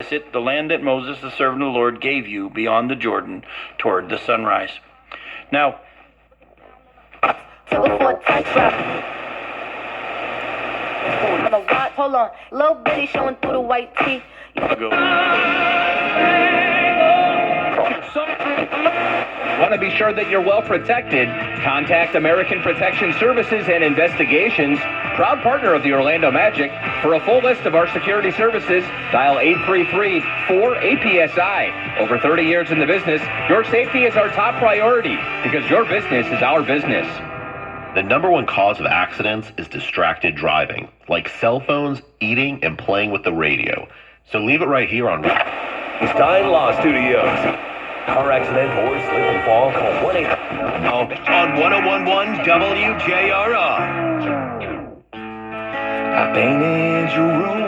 It, the land that Moses, the servant of the Lord, gave you beyond the Jordan toward the sunrise. Now, hold on, little bitty showing through the white tee. Want to be sure that you're well protected? Contact American Protection Services and Investigations, proud partner of the Orlando Magic. For a full list of our security services, dial 833-4APSI. Over 30 years in the business, your safety is our top priority because your business is our business. The number one cause of accidents is distracted driving, like cell phones, eating, and playing with the radio. So leave it right here on Stein Law Studios. Car accident or slip and fall, call 1-800 on 1011 WJRR. I painted your room.